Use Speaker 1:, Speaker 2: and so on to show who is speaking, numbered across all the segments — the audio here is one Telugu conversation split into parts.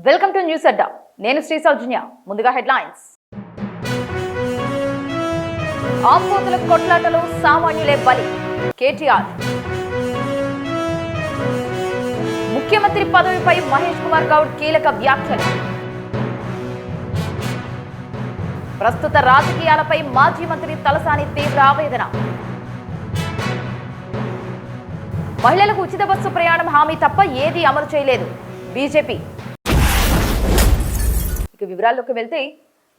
Speaker 1: వెల్కమ్ టు న్యూస్ అడ్డా. నేను శ్రీ సౌజన్య. ముందుగా హెడ్లైన్స్. ఆంబోతుల కొట్లాటలో సామాన్యులే బలి. కేటీఆర్. ముఖ్యమంత్రి పదవిపై మహేష్ కుమార్ గౌడ్ కీలక వ్యాఖ్యలు. ప్రస్తుత రాజకీయాలపై మాజీ మంత్రి తలసాని తీవ్ర ఆవేదన. మహిళలకు ఉచిత బస్సు ప్రయాణం హామీ తప్ప ఏదీ అమలు చేయలేదు బీజేపీ. వివరాల్లోకి వెళ్తే,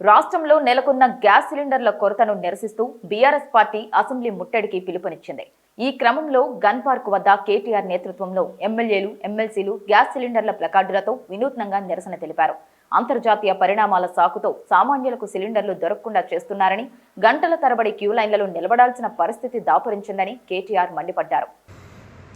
Speaker 1: రాష్ట్రంలో నెలకొన్న గ్యాస్ సిలిండర్ల కొరతను నిరసిస్తూ బీఆర్ఎస్ పార్టీ అసెంబ్లీ ముట్టడికి పిలుపునిచ్చింది. ఈ క్రమంలో గన్ పార్క్ వద్ద కేటీఆర్ నేతృత్వంలో ఎమ్మెల్యేలు, ఎమ్మెల్సీలు గ్యాస్ సిలిండర్ల ప్లకార్డులతో వినూత్నంగా నిరసన తెలిపారు. అంతర్జాతీయ పరిణామాల సాకుతో సామాన్యులకు సిలిండర్లు దొరకకుండా చేస్తున్నారని, గంటల తరబడి క్యూ లైన్లలో నిలబడాల్సిన పరిస్థితి దాపురించిందని కేటీఆర్ మండిపడ్డారు.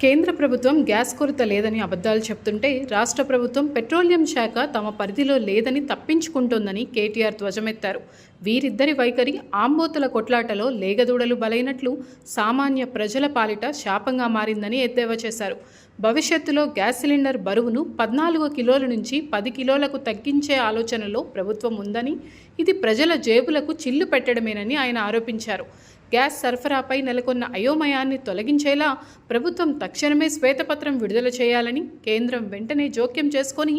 Speaker 2: కేంద్ర ప్రభుత్వం గ్యాస్ కొరత లేదని అబద్ధాలు చెప్తుంటే రాష్ట్ర ప్రభుత్వం పెట్రోలియం శాఖ తమ పరిధిలో లేదని తప్పించుకుంటోందని కేటీఆర్ ధ్వజమెత్తారు. వీరిద్దరి వైఖరి ఆంబోతుల కొట్లాటలో లేగదూడలు బలైనట్లు సామాన్య ప్రజల పాలిట శాపంగా మారిందని ఎద్దేవా చేశారు. భవిష్యత్తులో గ్యాస్ సిలిండర్ బరువును 14 కిలోల నుంచి 10 కిలోలకు తగ్గించే ఆలోచనలో ప్రభుత్వం ఉందని, ఇది ప్రజల జేబులకు చిల్లు పెట్టడమేనని ఆయన ఆరోపించారు. గ్యాస్ సరఫరాపై నెలకొన్న అయోమయాన్ని తొలగించేలా ప్రభుత్వం తక్షణమే శ్వేతపత్రం విడుదల చేయాలని, కేంద్రం వెంటనే జోక్యం చేసుకొని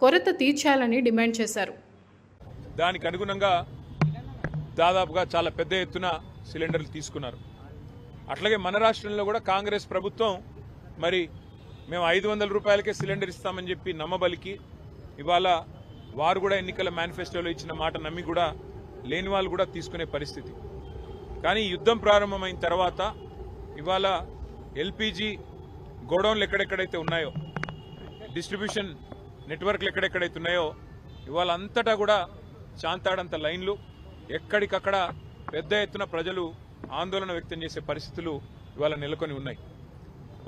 Speaker 2: కొరత తీర్చాలని డిమాండ్ చేశారు.
Speaker 3: దానికి అనుగుణంగా దాదాపుగా చాలా పెద్ద ఎత్తున సిలిండర్లు తీసుకున్నారు. అట్లాగే మన రాష్ట్రంలో కూడా కాంగ్రెస్ ప్రభుత్వం మరి మేము 500 రూపాయలకే సిలిండర్ ఇస్తామని చెప్పి నమ్మబలికి ఇవాళ వారు కూడా ఎన్నికల మేనిఫెస్టోలో ఇచ్చిన మాట నమ్మి కూడా లేని వాళ్ళు కూడా తీసుకునే పరిస్థితి. కానీ యుద్ధం ప్రారంభమైన తర్వాత ఇవాళ ఎల్పీజీ గోడౌన్లు ఎక్కడెక్కడైతే ఉన్నాయో, డిస్ట్రిబ్యూషన్ నెట్వర్క్లు ఎక్కడెక్కడైతే ఉన్నాయో, ఇవాళ అంతటా కూడా చాంతాడంత లైన్లు, ఎక్కడికక్కడ పెద్ద ఎత్తున ప్రజలు ఆందోళన వ్యక్తం చేసే పరిస్థితులు ఇవాళ నెలకొని ఉన్నాయి.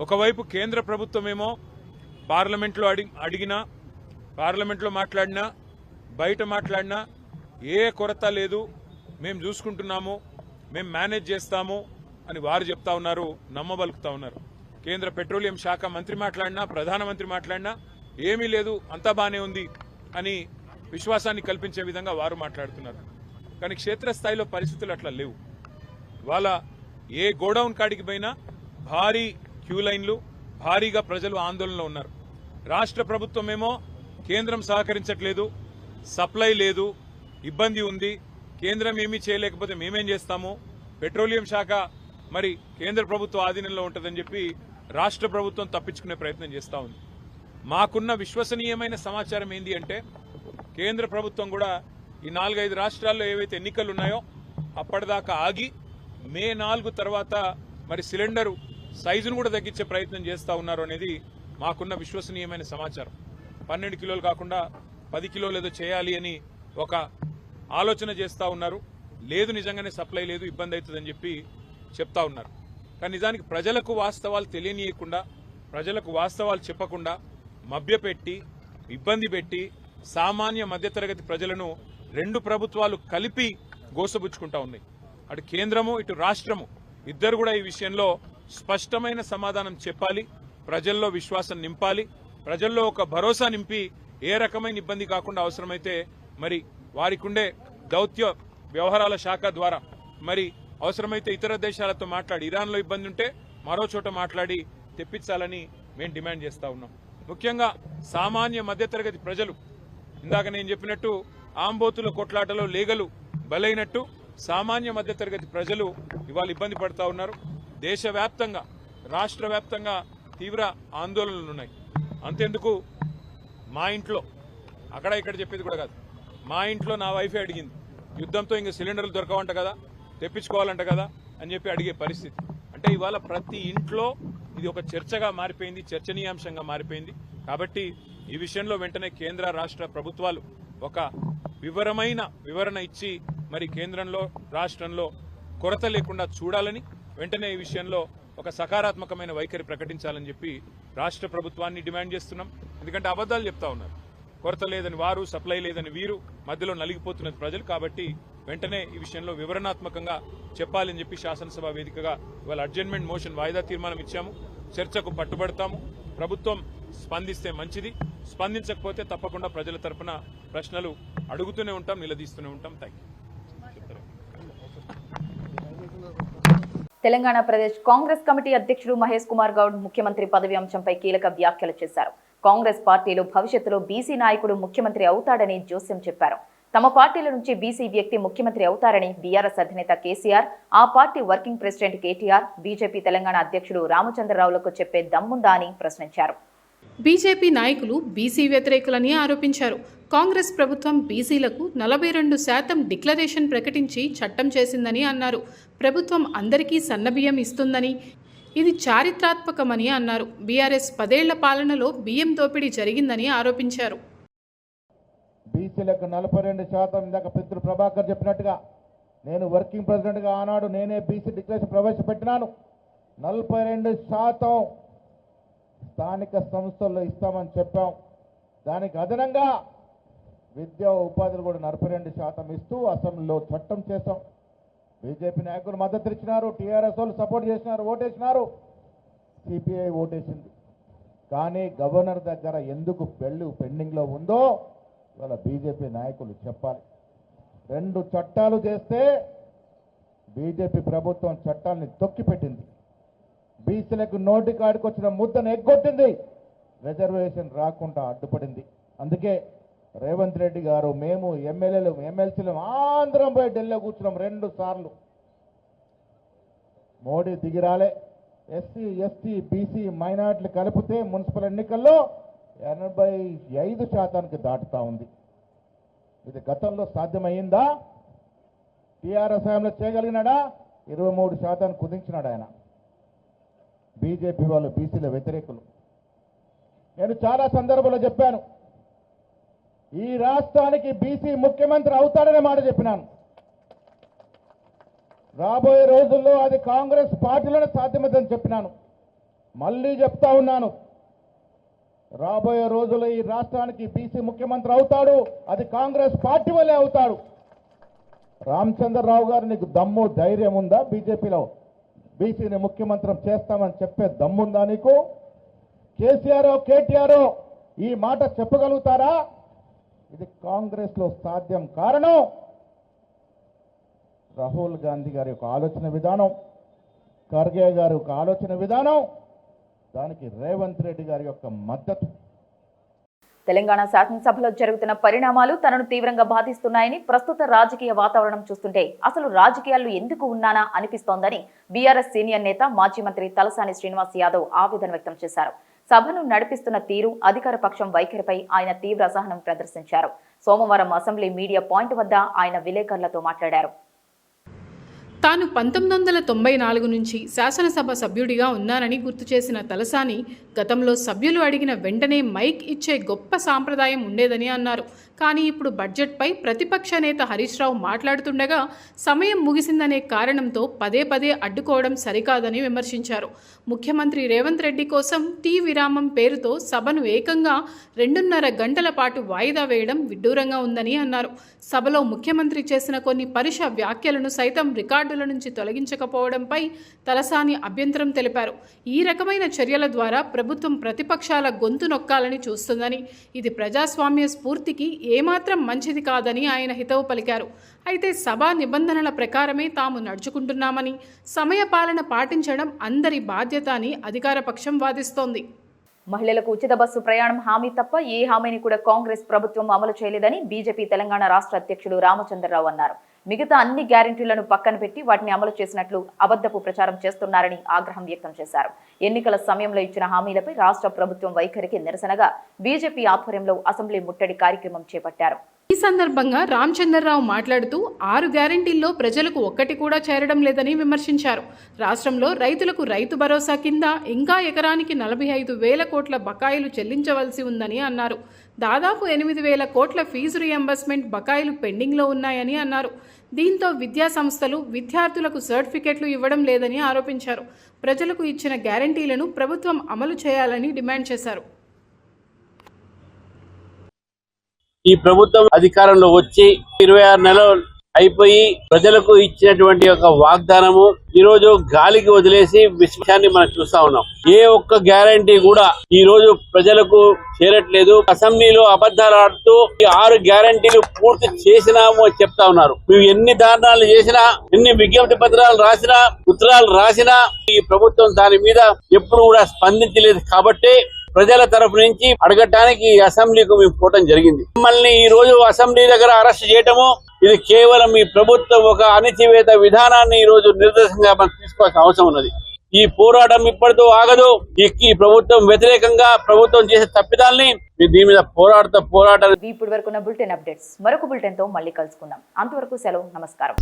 Speaker 3: ఒకవైపు కేంద్ర ప్రభుత్వమేమో పార్లమెంట్లో అడిగినా, పార్లమెంట్లో మాట్లాడినా, బయట మాట్లాడినా ఏ కొరత లేదు, మేము చూసుకుంటున్నాము, మేము మేనేజ్ చేస్తాము అని వారు చెప్తా ఉన్నారు, నమ్మబలుకుతా ఉన్నారు. కేంద్ర పెట్రోలియం శాఖ మంత్రి మాట్లాడినా, ప్రధానమంత్రి మాట్లాడినా ఏమీ లేదు, అంతా బానే ఉంది అని విశ్వాసాన్ని కల్పించే విధంగా వారు మాట్లాడుతున్నారు. కానీ క్షేత్రస్థాయిలో పరిస్థితులు అట్లా లేవు. ఇవాళ ఏ గోడౌన్ కాడికి పోయినా భారీ క్యూ లైన్లు, భారీగా ప్రజలు ఆందోళనలో ఉన్నారు. రాష్ట్ర ప్రభుత్వమేమో కేంద్రం సహకరించట్లేదు, సప్లై లేదు, ఇబ్బంది ఉంది, కేంద్రం ఏమీ చేయలేకపోతే మేమేం చేస్తాము, పెట్రోలియం శాఖ మరి కేంద్ర ప్రభుత్వ ఆధీనంలో ఉంటుందని చెప్పి రాష్ట్ర ప్రభుత్వం తప్పించుకునే ప్రయత్నం చేస్తూ ఉంది. మాకున్న విశ్వసనీయమైన సమాచారం ఏంది అంటే, కేంద్ర ప్రభుత్వం కూడా ఈ 4-5 రాష్ట్రాల్లో ఏవైతే ఎన్నికలు ఉన్నాయో అప్పటిదాకా ఆగి మే 4 తర్వాత మరి సిలిండరు సైజును కూడా తగ్గించే ప్రయత్నం చేస్తూ ఉన్నారు అనేది మాకున్న విశ్వసనీయమైన సమాచారం. 12 కిలోలు కాకుండా 10 కిలోలు ఏదో చేయాలి అని ఒక ఆలోచన చేస్తూ ఉన్నారు. లేదు, నిజంగానే సప్లై లేదు, ఇబ్బంది అవుతుందని చెప్పి చెప్తా ఉన్నారు. కానీ నిజానికి ప్రజలకు వాస్తవాలు తెలియనీయకుండా, ప్రజలకు వాస్తవాలు చెప్పకుండా మభ్యపెట్టి, ఇబ్బంది పెట్టి సామాన్య మధ్యతరగతి ప్రజలను రెండు ప్రభుత్వాలు కలిపి గోసబుచ్చుకుంటా ఉన్నాయి. అటు కేంద్రము, ఇటు రాష్ట్రము ఇద్దరు కూడా ఈ విషయంలో స్పష్టమైన సమాధానం చెప్పాలి, ప్రజల్లో విశ్వాసం నింపాలి, ప్రజల్లో ఒక భరోసా నింపి ఏ రకమైన ఇబ్బంది కాకుండా అవసరమైతే మరి వారికి ఉండే దౌత్య వ్యవహారాల శాఖ ద్వారా మరి అవసరమైతే ఇతర దేశాలతో మాట్లాడి, ఇరాన్లో ఇబ్బంది ఉంటే మరో చోట మాట్లాడి తెప్పించాలని మేము డిమాండ్ చేస్తా ఉన్నాం. ముఖ్యంగా సామాన్య మధ్యతరగతి ప్రజలు, ఇందాక నేను చెప్పినట్టు ఆంబోతుల కొట్లాటలో లేగలు బలైనట్టు సామాన్య మధ్యతరగతి ప్రజలు ఇవాళ ఇబ్బంది పడతా ఉన్నారు. దేశవ్యాప్తంగా, రాష్ట్ర వ్యాప్తంగా తీవ్ర ఆందోళనలు ఉన్నాయి. అంతెందుకు, మా ఇంట్లో, అక్కడ ఇక్కడ చెప్పేది కూడా కాదు, మా ఇంట్లో నా వైఫే అడిగింది, యుద్ధంతో ఇంకా సిలిండర్లు దొరకవంట కదా, తెప్పించుకోవాలంట కదా అని చెప్పి అడిగే పరిస్థితి. అంటే ఇవాళ ప్రతి ఇంట్లో ఇది ఒక చర్చగా మారిపోయింది, చర్చనీయాంశంగా మారిపోయింది. కాబట్టి ఈ విషయంలో వెంటనే కేంద్ర రాష్ట్ర ప్రభుత్వాలు ఒక వివరణ ఇచ్చి మరి కేంద్రంలో, రాష్ట్రంలో కొరత లేకుండా చూడాలని, వెంటనే ఈ విషయంలో ఒక సకారాత్మకమైన వైఖరి ప్రకటించాలని చెప్పి రాష్ట్ర ప్రభుత్వాన్ని డిమాండ్ చేస్తున్నాం. ఎందుకంటే అబద్ధాలు చెప్తా ఉన్నారు, కొరత లేదని వారు, సప్లై లేదని వీరు, మధ్యలో నలిగిపోతున్నది ప్రజలు. కాబట్టి వెంటనే ఈ విషయంలో వివరణాత్మకంగా చెప్పాలని చెప్పి శాసనసభ వేదికగా ఇవాళ అడ్జర్న్మెంట్ మోషన్ వాయిదా తీర్మానం ఇచ్చాము. చర్చకు పట్టుబడతాము. ప్రభుత్వం స్పందిస్తే మంచిది, స్పందించకపోతే తప్పకుండా ప్రజల తరపున ప్రశ్నలు అడుగుతూనే ఉంటాం, నిలదీస్తూనే ఉంటాం. Thank you.
Speaker 1: Telangana Pradesh Congress committee అధ్యక్షుడు మహేష్ కుమార్ గౌడ్ ముఖ్యమంత్రి పదవి అంశంపై కీలక వ్యాఖ్యలు చేశారు. కాంగ్రెస్ పార్టీలో భవిష్యత్తులో బీసీ నాయకుడు ముఖ్యమంత్రి అవుతాడని జోస్యం చెప్పారు. తమ పార్టీల నుంచి బీసీ వ్యక్తి ముఖ్యమంత్రి అవుతారని బీఆర్ఎస్ అధినేత కేసీఆర్, ఆ party working president KTR, BJP Telangana అధ్యక్షుడు రామచంద్రరావులకు చెప్పే దమ్ముందా అని ప్రశ్నించారు.
Speaker 2: బీజేపీ నాయకులు బీసీ వ్యతిరేకులని ఆరోపించారు. కాంగ్రెస్ ప్రభుత్వం బీసీలకు 42% డిక్లరేషన్ ప్రకటించి చట్టం చేసిందని అన్నారు. ప్రభుత్వం అందరికీ సన్నబియ్యం ఇస్తుందని, ఇది చారిత్రాత్మకమని అన్నారు. బీఆర్ఎస్ 10 ఏళ్ల పాలనలో బియ్యం దోపిడీ జరిగిందని ఆరోపించారు.
Speaker 4: బీసీలకు 42% ఇందాక పెద్దలు ప్రభాకర్ చెప్పినట్టుగా నేను వర్కింగ్ ప్రెసిడెంట్గా ఆనాడు నేనే బీసీ డిక్లరేషన్ ప్రవేశపెట్టినాను. 42% స్థానిక సంస్థల్లో ఇస్తామని చెప్పాం. దానికి అదనంగా విద్యా ఉపాధులు కూడా 42% ఇస్తూ అసెంబ్లీలో చట్టం చేశాం. బీజేపీ నాయకులు మద్దతు ఇచ్చినారు, టీఆర్ఎస్ వాళ్ళు సపోర్ట్ చేసినారు, ఓటేసినారు, సిపిఐ ఓటేసింది. కానీ గవర్నర్ దగ్గర ఎందుకు పెండింగ్లో ఉందో ఇవాళ బీజేపీ నాయకులు చెప్పాలి. 2 చట్టాలు చేస్తే బీజేపీ ప్రభుత్వం చట్టాలని తొక్కిపెట్టింది. బీసీలకు నోటి కాడికి వచ్చిన ముద్దను ఎగ్గొట్టింది, రిజర్వేషన్ రాకుండా అడ్డుపడింది. అందుకే రేవంత్ రెడ్డి గారు, మేము ఎమ్మెల్యేలు ఎమ్మెల్సీలు ఆంధ్రం పోయి ఢిల్లీలో కూర్చున్నాం 2 సార్లు. మోడీ దిగిరాలే. ఎస్సీ ఎస్టీ బీసీ మైనార్టీలు కలిపితే మున్సిపల్ ఎన్నికల్లో 85% దాటుతా ఉంది. ఇది గతంలో సాధ్యమైందా? టీఆర్ఎస్ హయాంలో చేయగలిగినాడా? 23% కుదించినాడు ఆయన. బీజేపీ వాళ్ళు బీసీల వ్యతిరేకులు. నేను చాలా సందర్భాల్లో చెప్పాను, ఈ రాష్ట్రానికి బీసీ ముఖ్యమంత్రి అవుతాడనే మాట చెప్పినాను. రాబోయే రోజుల్లో అది కాంగ్రెస్ పార్టీలోనే సాధ్యమవుతుందని చెప్పినాను. మళ్ళీ చెప్తా ఉన్నాను, రాబోయే రోజుల్లో ఈ రాష్ట్రానికి బీసీ ముఖ్యమంత్రి అవుతాడు, అది కాంగ్రెస్ పార్టీ వల్లే అవుతాడు. రామచంద్రరావు గారు, నీకు దమ్ము ధైర్యం ఉందా? బీజేపీలో బీసీని ముఖ్యమంత్రి చేస్తామని చెప్పే దమ్ముందా నీకు? కేసీఆర్ కేటీఆర్ ఈ మాట చెప్పగలుగుతారా? ఇది కాంగ్రెస్ లో సాధ్యం. కారణం రాహుల్ గాంధీ గారి యొక్క ఆలోచన విధానం, ఖర్గే గారి యొక్క ఆలోచన విధానం, దానికి రేవంత్ రెడ్డి గారి యొక్క మద్దతు.
Speaker 1: తెలంగాణ శాసనసభలో జరుగుతున్న పరిణామాలు తనను తీవ్రంగా బాధిస్తున్నాయని, ప్రస్తుత రాజకీయ వాతావరణం చూస్తుంటే అసలు రాజకీయాల్లో ఎందుకు ఉన్నానా అనిపిస్తోందని బీఆర్ఎస్ సీనియర్ నేత మాజీ మంత్రి తలసాని శ్రీనివాస్ యాదవ్ ఆవేదన వ్యక్తం చేశారు. సభను నడిపిస్తున్న తీరు, అధికార పక్షం వైఖరిపై ఆయన తీవ్ర అసహనం ప్రదర్శించారు. సోమవారం అసెంబ్లీ మీడియా పాయింట్ వద్ద ఆయన విలేకరులతో మాట్లాడారు.
Speaker 2: తాను 1994 నుంచి శాసనసభ సభ్యుడిగా ఉన్నానని గుర్తు చేసిన తలసాని, గతంలో సభ్యులు అడిగిన వెంటనే మైక్ ఇచ్చే గొప్ప సాంప్రదాయం ఉండేదని అన్నారు. కానీ ఇప్పుడు బడ్జెట్పై ప్రతిపక్ష నేత హరీష్ రావు మాట్లాడుతుండగా సమయం ముగిసిందనే కారణంతో పదే పదే అడ్డుకోవడం సరికాదని విమర్శించారు. ముఖ్యమంత్రి రేవంత్ రెడ్డి కోసం టీ విరామం పేరుతో సభను ఏకంగా 2.5 గంటల పాటు వాయిదా వేయడం విడ్డూరంగా ఉందని అన్నారు. సభలో ముఖ్యమంత్రి చేసిన కొన్ని పరుష వ్యాఖ్యలను సైతం రికార్డుల నుంచి తొలగించకపోవడంపై తలసాని అభ్యంతరం తెలిపారు. ఈ రకమైన చర్యల ద్వారా ప్రభుత్వం ప్రతిపక్షాల గొంతు నొక్కాలని చూస్తుందని, ఇది ప్రజాస్వామ్య స్ఫూర్తికి ఏమాత్రం మంచిది కాదని ఆయన హితవు పలికారు. అయితే సభా నిబంధనల ప్రకారమే తాము నడుచుకుంటున్నామని, సమయపాలన పాటించడం అందరి బాధ్యత అని అధికార పక్షం వాదిస్తోంది.
Speaker 1: మహిళలకు ఉచిత బస్సు ప్రయాణం హామీ తప్ప ఏ హామీని కూడా కాంగ్రెస్ ప్రభుత్వం అమలు చేయలేదని బీజేపీ తెలంగాణ రాష్ట్ర అధ్యక్షుడు రామచంద్రరావు అన్నారు. మిగతా అన్ని గ్యారెంటీలను పక్కన పెట్టి వాటిని అమలు చేసినట్లు అబద్ధపు ప్రచారం చేస్తున్నారని ఆగ్రహం వ్యక్తం చేశారు. ఎన్నికల సమయంలో ఇచ్చిన హామీలపై రాష్ట్ర ప్రభుత్వం వైఖరికి నిరసనగా బీజేపీ ఆధ్వర్యంలో అసెంబ్లీ ముట్టడి కార్యక్రమం చేపట్టారు.
Speaker 2: ఈ సందర్భంగా రామచంద్రరావు మాట్లాడుతూ 6 గ్యారెంటీల్లో ప్రజలకు ఒక్కటి కూడా చేరడం లేదని విమర్శించారు. రాష్ట్రంలో రైతులకు రైతు భరోసా కింద ఇంకా ఎకరానికి 45,000 కోట్ల బకాయిలు చెల్లించవలసి ఉందని అన్నారు. దాదాపు 8,000 కోట్ల ఫీజు రియంబర్స్మెంట్ బకాయిలు పెండింగ్లో ఉన్నాయని అన్నారు. దీంతో విద్యా సంస్థలు విద్యార్థులకు సర్టిఫికెట్లు ఇవ్వడం లేదని ఆరోపించారు. ప్రజలకు ఇచ్చిన గ్యారెంటీలను ప్రభుత్వం అమలు చేయాలని డిమాండ్ చేశారు.
Speaker 5: ఈ ప్రభుత్వం అధికారంలో వచ్చి 26 నెలలు అయిపోయి ప్రజలకు ఇచ్చినటువంటి ఒక వాగ్దానము ఈ రోజు గాలికి వదిలేసి విషయాన్ని మనం చూస్తా ఉన్నాం. ఏ ఒక్క గ్యారంటీ కూడా ఈ రోజు ప్రజలకు చేరట్లేదు. అసెంబ్లీలో అబద్ధాలు ఆడుతూ ఈ 6 గ్యారంటీలు పూర్తి చేసినాము అని చెప్తా ఉన్నారు. మేము ఎన్ని దారుణాలు చేసినా, ఎన్ని విజ్ఞప్తి పత్రాలు రాసినా, ఉత్తరాలు రాసినా ఈ ప్రభుత్వం దాని మీద ఎప్పుడు కూడా స్పందించలేదు. కాబట్టి ప్రజల తరఫు నుంచి అడగటానికి అసెంబ్లీకి మేము పోవటం జరిగింది. మమ్మల్ని ఈ రోజు అసెంబ్లీ దగ్గర అరెస్ట్ చేయటము ఇది కేవలం ఈ ప్రభుత్వం ఒక అణచివేత విధానాన్ని ఈ రోజు నిదర్శనంగా మనం తీసుకోవాల్సిన అవసరం ఉన్నది. ఈ పోరాటం ఇప్పటితో ఆగదు. ఈ ప్రభుత్వం వ్యతిరేకంగా ప్రభుత్వం చేసే తప్పిదాల్ని దీని మీద పోరాటాలు.
Speaker 1: ఇప్పటి వరకు ఉన్న బులెటిన్ అప్డేట్స్. మరొక బులెటిన్ తో మళ్ళీ కలుసుకుందాం. అంతవరకు సెలవు. నమస్కారం.